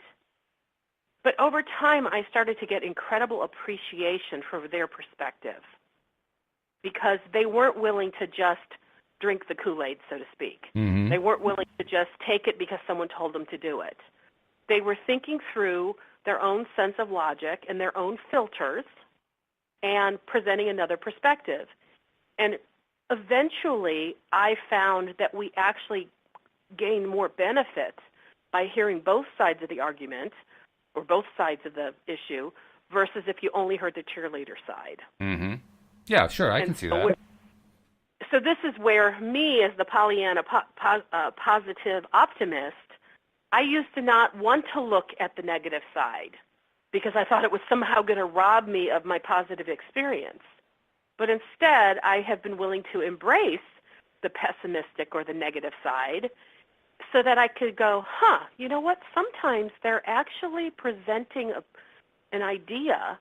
But over time, I started to get incredible appreciation for their perspective. because they weren't willing to just drink the Kool-Aid, so to speak. Mm-hmm. They weren't willing to just take it because someone told them to do it. They were thinking through their own sense of logic and their own filters and presenting another perspective. And eventually, I found that we actually gain more benefit by hearing both sides of the argument or both sides of the issue versus if you only heard the cheerleader side. Mm-hmm. Yeah, sure, I can see that. So this is where me, as the Pollyanna positive optimist, I used to not want to look at the negative side because I thought it was somehow going to rob me of my positive experience. But instead, I have been willing to embrace the pessimistic or the negative side so that I could go, you know what? Sometimes they're actually presenting an idea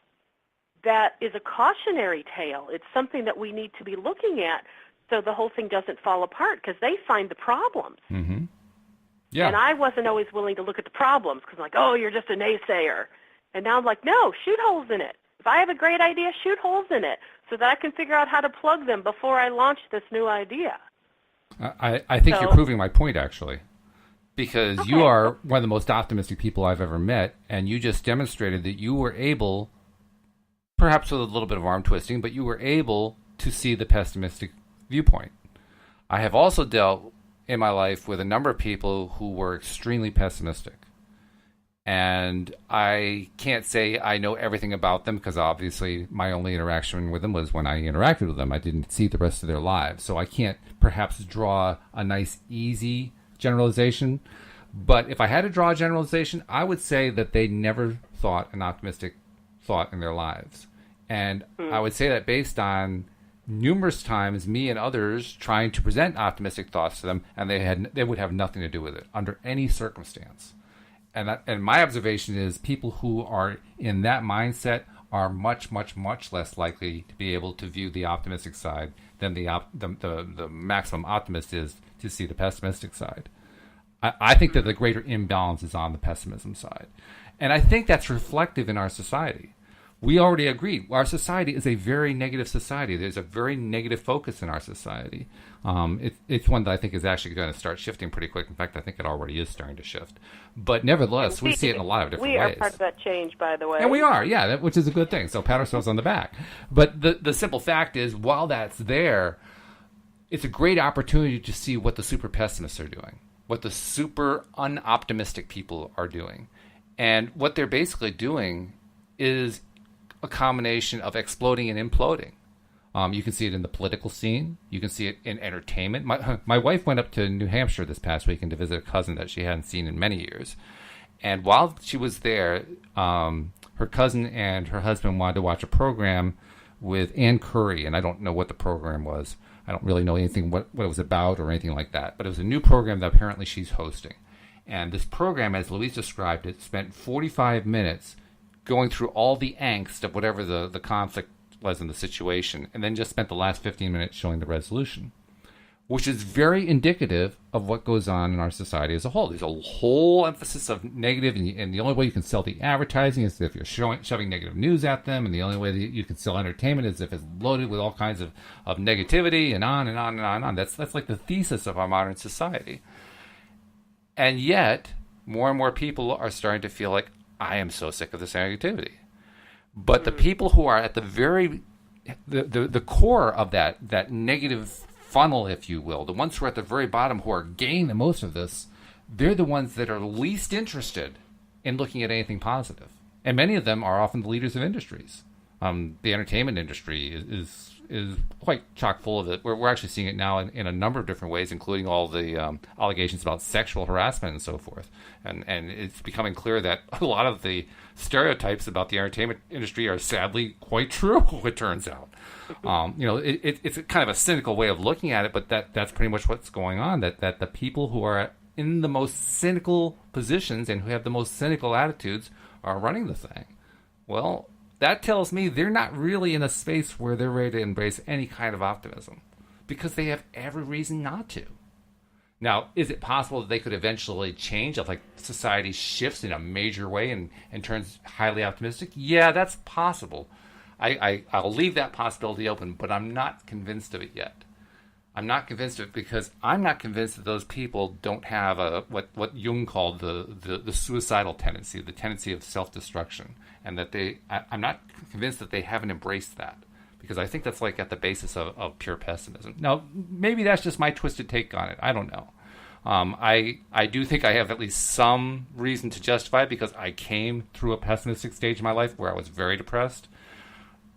that is a cautionary tale. It's something that we need to be looking at so the whole thing doesn't fall apart because they find the problems. Mm-hmm. Yeah. And I wasn't always willing to look at the problems because I'm like, oh, you're just a naysayer. And now I'm like, no, shoot holes in it. If I have a great idea, shoot holes in it so that I can figure out how to plug them before I launch this new idea. I think you're proving my point, actually, because you are one of the most optimistic people I've ever met, and you just demonstrated that you were able, perhaps with a little bit of arm twisting, but you were able to see the pessimistic viewpoint. I have also dealt in my life with a number of people who were extremely pessimistic. And I can't say I know everything about them because obviously my only interaction with them was when I interacted with them. I didn't see the rest of their lives. So I can't perhaps draw a nice, easy generalization. But if I had to draw a generalization, I would say that they never thought an optimistic thought in their lives. And I would say that based on numerous times me and others trying to present optimistic thoughts to them, and they would have nothing to do with it under any circumstance. And my observation is people who are in that mindset are much, much, much less likely to be able to view the optimistic side than the maximum optimist is to see the pessimistic side. I think that the greater imbalance is on the pessimism side. And I think that's reflective in our society. We already agreed. Our society is a very negative society. There's a very negative focus in our society. It's one that I think is actually going to start shifting pretty quick. In fact, I think it already is starting to shift. But nevertheless, we see it in a lot of different ways. We are part of that change, by the way. And we are, yeah, which is a good thing. So pat ourselves on the back. But the simple fact is, while that's there, it's a great opportunity to see what the super pessimists are doing, what the super unoptimistic people are doing. And what they're basically doing is a combination of exploding and imploding. You can see it in the political scene. You can see it in entertainment. My wife went up to New Hampshire this past weekend to visit a cousin that she hadn't seen in many years. And while she was there, her cousin and her husband wanted to watch a program with Ann Curry, and I don't know what the program was. I don't really know anything what it was about or anything like that. But it was a new program that apparently she's hosting. And this program, as Louise described it, spent 45 minutes going through all the angst of whatever the conflict was in the situation, and then just spent the last 15 minutes showing the resolution, which is very indicative of what goes on in our society as a whole. There's a whole emphasis of negative, and the only way you can sell the advertising is if you're shoving negative news at them, and the only way that you can sell entertainment is if it's loaded with all kinds of negativity, and on and on and on and on. That's like the thesis of our modern society. And yet, more and more people are starting to feel like, I am so sick of this negativity. But the people who are at the the core of that negative funnel, if you will, the ones who are at the very bottom who are gaining the most of this, they're the ones that are least interested in looking at anything positive. And many of them are often the leaders of industries. The entertainment industry is quite chock full of it. We're actually seeing it now in a number of different ways, including all the allegations about sexual harassment and so forth. And it's becoming clear that a lot of the stereotypes about the entertainment industry are sadly quite true, it turns out. It's a kind of a cynical way of looking at it, but that's pretty much what's going on, that the people who are in the most cynical positions and who have the most cynical attitudes are running the thing. Well, that tells me they're not really in a space where they're ready to embrace any kind of optimism because they have every reason not to. Now, is it possible that they could eventually change if society shifts in a major way and turns highly optimistic? Yeah, that's possible. I'll leave that possibility open, but I'm not convinced of it yet. I'm not convinced of it because I'm not convinced that those people don't have what Jung called the suicidal tendency, the tendency of self-destruction, and that I'm not convinced that they haven't embraced that, because I think that's like at the basis of pure pessimism. Now, maybe that's just my twisted take on it. I don't know. I do think I have at least some reason to justify it because I came through a pessimistic stage in my life where I was very depressed,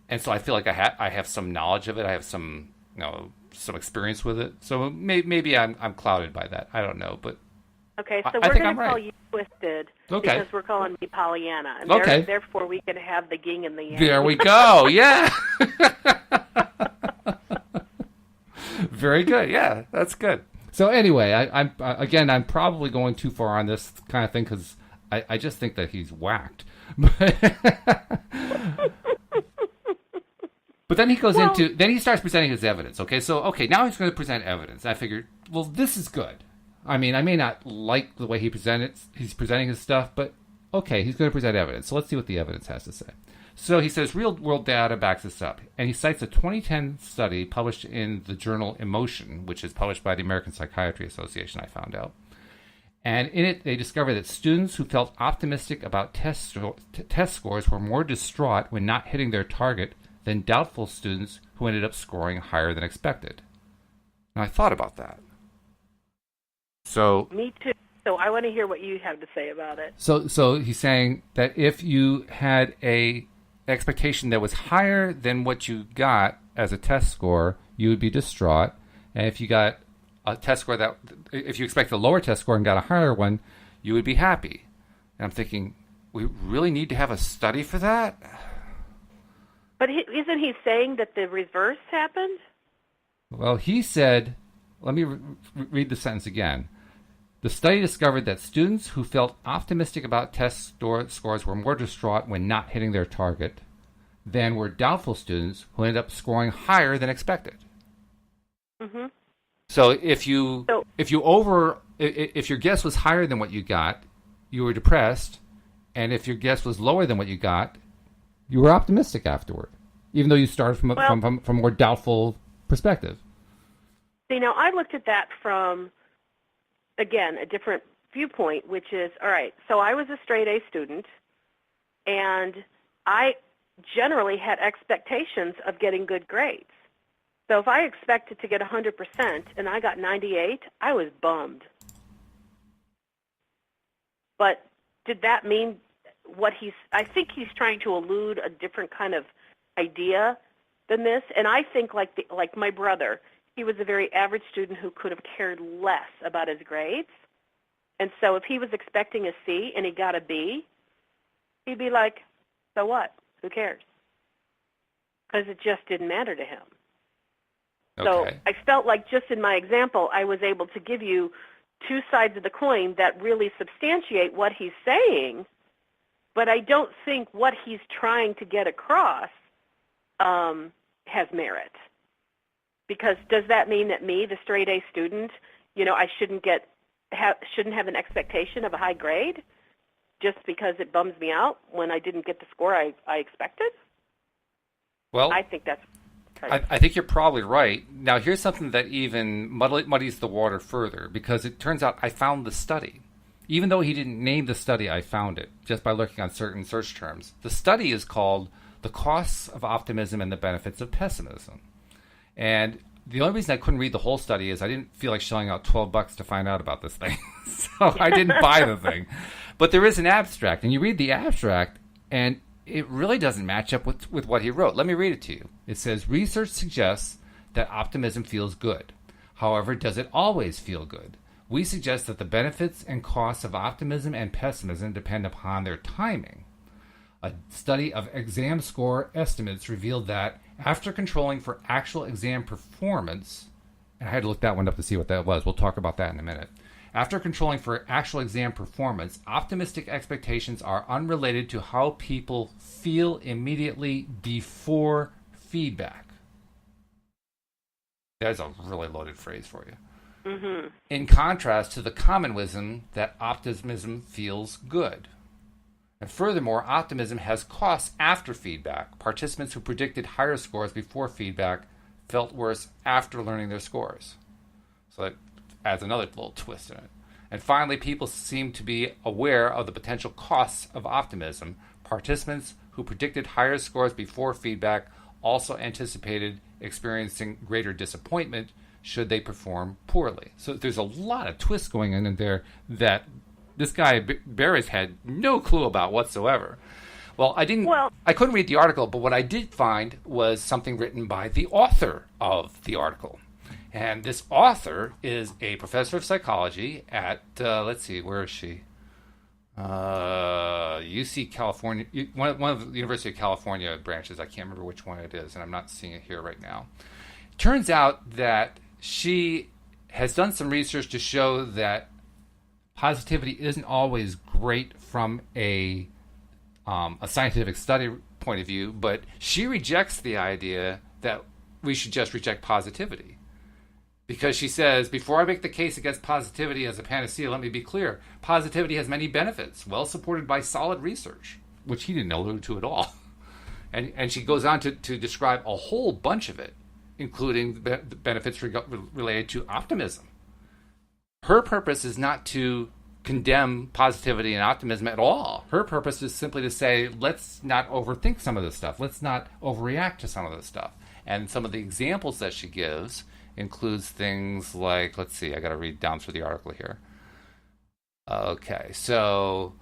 and so I feel like I have some knowledge of it. I have some some experience with it. So maybe I'm clouded by that. I don't know, but okay. So I we're think going I'm to call right. you Twisted Okay. because we're calling me Pollyanna, and Okay. therefore we can have the yin and the yang. There we go. Yeah. Very good. Yeah, that's good. So anyway, I'm probably going too far on this kind of thing because I just think that he's whacked. But then he goes then he starts presenting his evidence. Okay, now he's going to present evidence. I figured, well, this is good. I mean, I may not like the way he's presenting his stuff, but okay, he's going to present evidence. So let's see what the evidence has to say. So he says real world data backs this up. And he cites a 2010 study published in the journal Emotion, which is published by the American Psychiatry Association, I found out. And in it, they discovered that students who felt optimistic about test scores were more distraught when not hitting their target than doubtful students who ended up scoring higher than expected. Now, I thought about that. So Me too. So I want to hear what you have to say about it. So he's saying that if you had a expectation that was higher than what you got as a test score, you would be distraught. And if you got a test score if you expect a lower test score and got a higher one, you would be happy. And I'm thinking, we really need to have a study for that? But isn't he saying that the reverse happened? Well, he said, let me read the sentence again. The study discovered that students who felt optimistic about test scores were more distraught when not hitting their target than were doubtful students who ended up scoring higher than expected. Mm-hmm. So if your guess was higher than what you got, you were depressed, and if your guess was lower than what you got, you were optimistic afterward, even though you started from a more doubtful perspective. I looked at that from, again, a different viewpoint, which is, all right, so I was a straight A student, and I generally had expectations of getting good grades. So if I expected to get 100% and I got 98, I was bummed. But did that mean I think he's trying to elude a different kind of idea than this. And I think like my brother, he was a very average student who could have cared less about his grades. And so if he was expecting a C and he got a B, he'd be like, so what? Who cares? Because it just didn't matter to him. Okay. So I felt like just in my example, I was able to give you two sides of the coin that really substantiate what he's saying, but I don't think what he's trying to get across has merit. Because does that mean that me, the straight A student, I shouldn't have an expectation of a high grade just because it bums me out when I didn't get the score I expected? Well, I think that's I think you're probably right. Now, here's something that even muddies the water further, because it turns out I found the study. Even though he didn't name the study, I found it just by looking on certain search terms. The study is called The Costs of Optimism and the Benefits of Pessimism. And the only reason I couldn't read the whole study is I didn't feel like shelling out $12 to find out about this thing. So I didn't buy the thing. But there is an abstract, and you read the abstract, and it really doesn't match up with what he wrote. Let me read it to you. It says, research suggests that optimism feels good. However, does it always feel good? We suggest that the benefits and costs of optimism and pessimism depend upon their timing. A study of exam score estimates revealed that after controlling for actual exam performance, and I had to look that one up to see what that was. We'll talk about that in a minute. After controlling for actual exam performance, optimistic expectations are unrelated to how people feel immediately before feedback. That's a really loaded phrase for you. Mm-hmm. In contrast to the common wisdom that optimism feels good. And furthermore, optimism has costs after feedback. Participants who predicted higher scores before feedback felt worse after learning their scores. So that adds another little twist in it. And finally, people seem to be aware of the potential costs of optimism. Participants who predicted higher scores before feedback also anticipated experiencing greater disappointment should they perform poorly. So there's a lot of twists going in there that this guy Beres had no clue about whatsoever. Well, I couldn't read the article, but what I did find was something written by the author of the article. And this author is a professor of psychology at, let's see, where is she? UC California, one of the University of California branches. I can't remember which one it is, and I'm not seeing it here right now. Turns out that she has done some research to show that positivity isn't always great from a scientific study point of view, but she rejects the idea that we should just reject positivity. Because she says, before I make the case against positivity as a panacea, let me be clear. Positivity has many benefits, well supported by solid research, which he didn't allude to at all. And she goes on to describe a whole bunch of it, including the benefits related to optimism. Her purpose is not to condemn positivity and optimism at all. Her purpose is simply to say, let's not overthink some of this stuff. Let's not overreact to some of this stuff. And some of the examples that she gives includes things like, let's see, I got to read down through the article here. Okay, so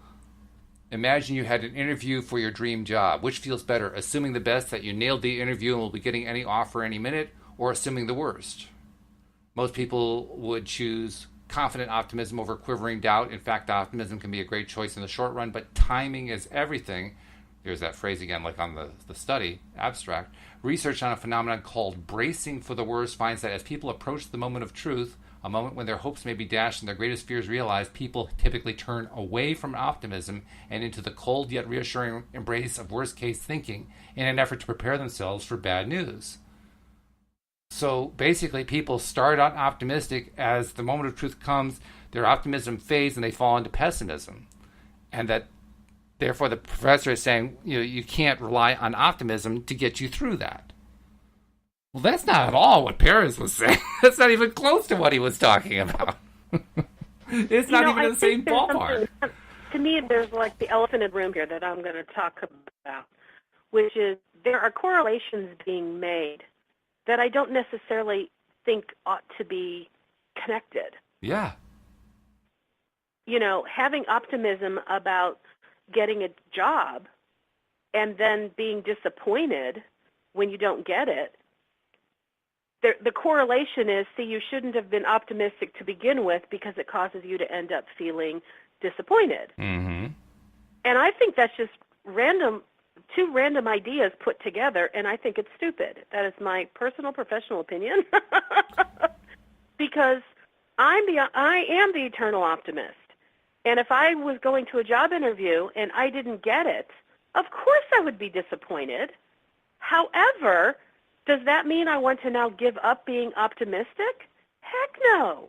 imagine you had an interview for your dream job. Which feels better, assuming the best that you nailed the interview and will be getting any offer any minute, or assuming the worst? Most people would choose confident optimism over quivering doubt. In fact, optimism can be a great choice in the short run, but timing is everything. There's that phrase again, like on the study abstract. Research on a phenomenon called bracing for the worst finds that as people approach the moment of truth, a moment when their hopes may be dashed and their greatest fears realized, people typically turn away from optimism and into the cold yet reassuring embrace of worst-case thinking in an effort to prepare themselves for bad news. So basically, people start out optimistic. As the moment of truth comes, their optimism fades and they fall into pessimism. And that therefore, the professor is saying, you can't rely on optimism to get you through that. Well, that's not at all what Beres was saying. That's not even close to what he was talking about. It's not even in the same ballpark. To me, there's like the elephant in the room here that I'm going to talk about, which is there are correlations being made that I don't necessarily think ought to be connected. Yeah. Having optimism about getting a job and then being disappointed when you don't get it, the correlation is, you shouldn't have been optimistic to begin with because it causes you to end up feeling disappointed. Mm-hmm. And I think that's just two random ideas put together, and I think it's stupid. That is my personal professional opinion. Because I am the eternal optimist. And if I was going to a job interview and I didn't get it, of course I would be disappointed. However, does that mean I want to now give up being optimistic? Heck no.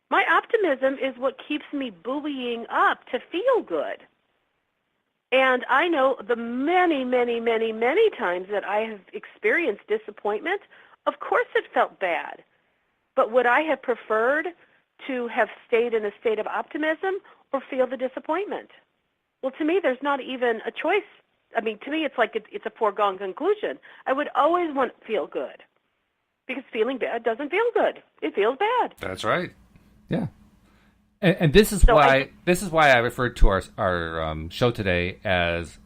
My optimism is what keeps me buoying up to feel good. And I know the many, many, many, many times that I have experienced disappointment, of course it felt bad. But would I have preferred to have stayed in a state of optimism or feel the disappointment? Well, to me, there's not even a choice. I mean, to me, it's like it's a foregone conclusion. I would always want to feel good because feeling bad doesn't feel good. It feels bad. That's right. Yeah. And this is why I referred to our show today as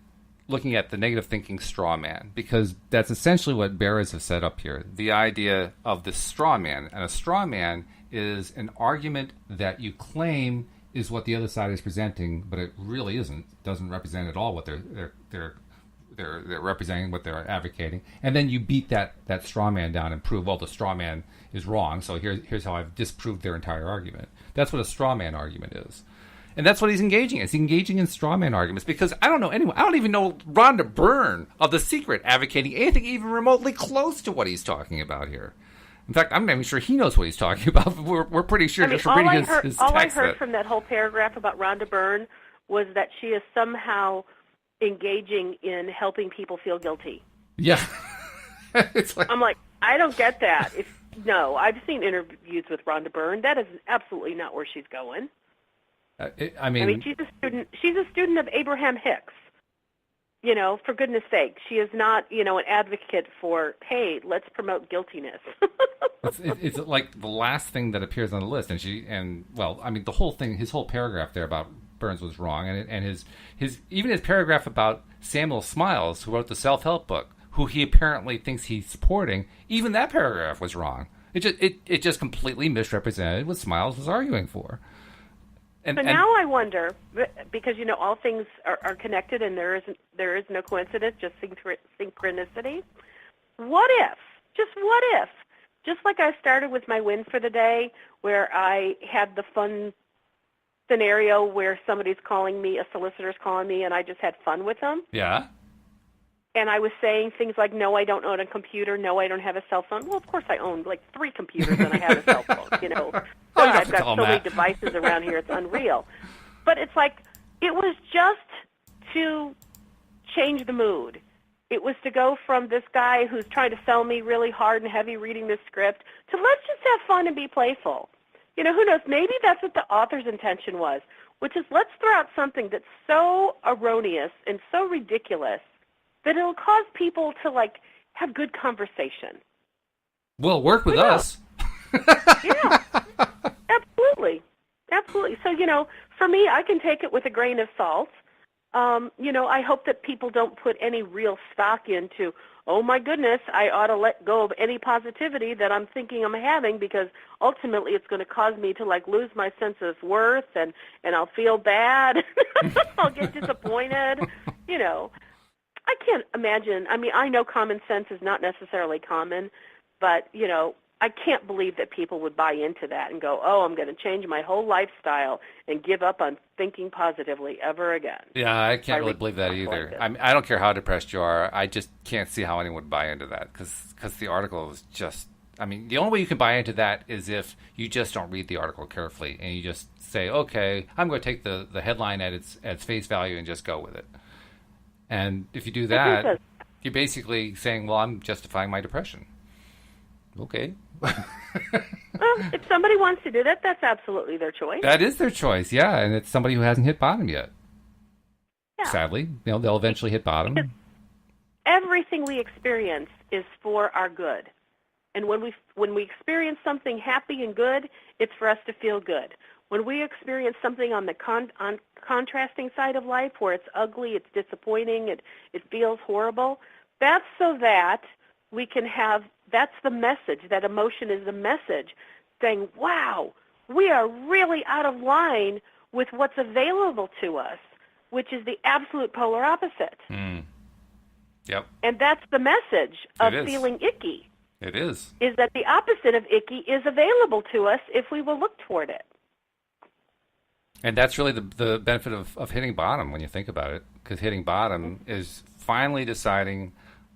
looking at the negative thinking straw man, because that's essentially what Beres has set up here. The idea of the straw man. And a straw man is an argument that you claim is what the other side is presenting, but it really isn't. It doesn't represent at all what they're representing, what they're advocating. And then you beat that straw man down and prove, well, the straw man is wrong, so here's how I've disproved their entire argument. That's what a straw man argument is. And that's what he's engaging in. He's engaging in straw man arguments because I don't know anyone. I don't even know Rhonda Byrne of The Secret advocating anything even remotely close to what he's talking about here. In fact, I'm not even sure he knows what he's talking about. But we're pretty sure just from reading his text. All I heard from that whole paragraph about Rhonda Byrne was that she is somehow engaging in helping people feel guilty. Yeah. It's like, I'm like, I don't get that. No, I've seen interviews with Rhonda Byrne. That is absolutely not where she's going. I mean, she's a student. She's a student of Abraham Hicks. You know, for goodness sake, she is not, an advocate for, hey, let's promote guiltiness. it's like the last thing that appears on the list, the whole thing, his whole paragraph there about Burns was wrong, and his even his paragraph about Samuel Smiles, who wrote the self-help book, who he apparently thinks he's supporting, even that paragraph was wrong. It just completely misrepresented what Smiles was arguing for. Now I wonder, because all things are connected, and there is no coincidence, just synchronicity. What if? Just like I started with my win for the day, where I had the fun scenario where somebody's calling me, a solicitor's calling me, and I just had fun with them. Yeah. And I was saying things like, no, I don't own a computer. No, I don't have a cell phone. Well, of course I own like 3 computers and I have a cell phone, I've got so many devices around here, it's unreal. But it's like, it was just to change the mood. It was to go from this guy who's trying to sell me really hard and heavy reading this script to let's just have fun and be playful. Who knows, maybe that's what the author's intention was, which is let's throw out something that's so erroneous and so ridiculous that it'll cause people to, have good conversation. Well, work with us. Yeah, absolutely. Absolutely. So, for me, I can take it with a grain of salt. I hope that people don't put any real stock into, oh, my goodness, I ought to let go of any positivity that I'm thinking I'm having because ultimately it's going to cause me to, lose my sense of worth and I'll feel bad. I'll get disappointed, I can't imagine. I mean, I know common sense is not necessarily common, but, I can't believe that people would buy into that and go, oh, I'm going to change my whole lifestyle and give up on thinking positively ever again. Yeah, I can't really believe that either. I don't care how depressed you are. I just can't see how anyone would buy into that because the article was just, the only way you can buy into that is if you just don't read the article carefully and you just say, okay, I'm going to take the headline at its face value and just go with it. And if you do that, you're basically saying, well, I'm justifying my depression. Okay. Well, if somebody wants to do that, that's absolutely their choice. That is their choice, yeah. And it's somebody who hasn't hit bottom yet. Yeah. Sadly, they'll eventually hit bottom. Because everything we experience is for our good. And when we experience something happy and good, it's for us to feel good. When we experience something on the contrasting side of life where it's ugly, it's disappointing, it feels horrible, that's so that we can have, that's the message, that emotion is the message saying, wow, we are really out of line with what's available to us, which is the absolute polar opposite. Mm. Yep. And that's the message of feeling icky. It is. Is that the opposite of icky is available to us if we will look toward it. And that's really the benefit of hitting bottom when you think about it, because hitting bottom is finally deciding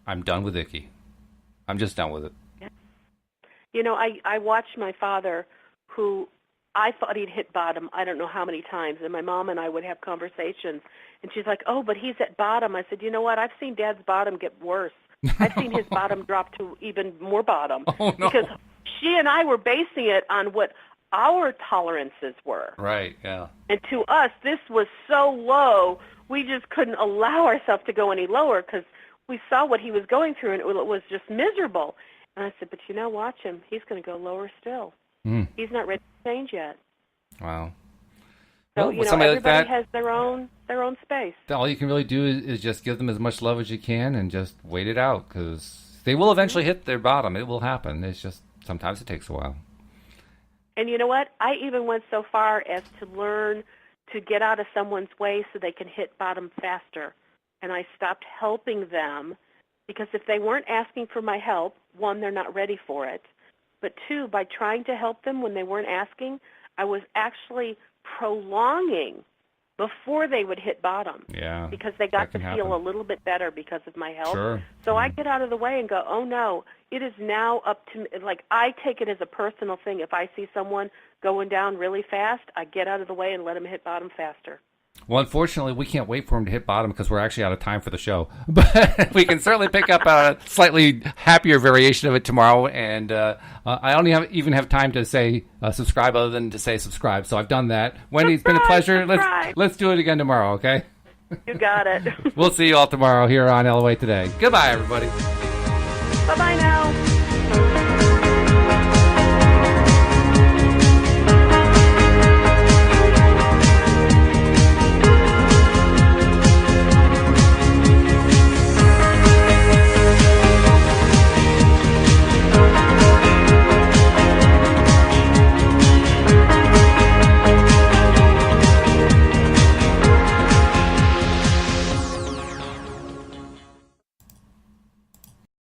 I'm done with icky. I'm just done with it. Yeah. I watched my father, who I thought he'd hit bottom I don't know how many times, and my mom and I would have conversations, and she's like, oh, but he's at bottom. I said, you know what? I've seen Dad's bottom get worse. I've seen his bottom drop to even more bottom. Oh, no. Because she and I were basing it on what our tolerances were. Right, yeah. And to us, this was so low, we just couldn't allow ourselves to go any lower because we saw what he was going through, and it was just miserable. And I said, but watch him. He's going to go lower still. Mm. He's not ready to change yet. Wow. So, everybody has their own space. All you can really do is just give them as much love as you can and just wait it out, because they will eventually hit their bottom. It will happen. It's just sometimes it takes a while. And you know what? I even went so far as to learn to get out of someone's way so they can hit bottom faster. And I stopped helping them because if they weren't asking for my help, one, they're not ready for it. But two, by trying to help them when they weren't asking, I was actually prolonging before they would hit bottom. Yeah. Because they got to feel a little bit better because of my help. Sure. So I get out of the way and go, oh, no, it is now up to me. Like, I take it as a personal thing. If I see someone going down really fast, I get out of the way and let them hit bottom faster. Well, unfortunately, we can't wait for him to hit bottom because we're actually out of time for the show. But we can certainly pick up a slightly happier variation of it tomorrow. And I only even have time to say subscribe other than to say subscribe. So I've done that. Wendy, it's been a pleasure. Let's do it again tomorrow, okay? You got it. We'll see you all tomorrow here on LOA Today. Goodbye, everybody. Bye-bye now.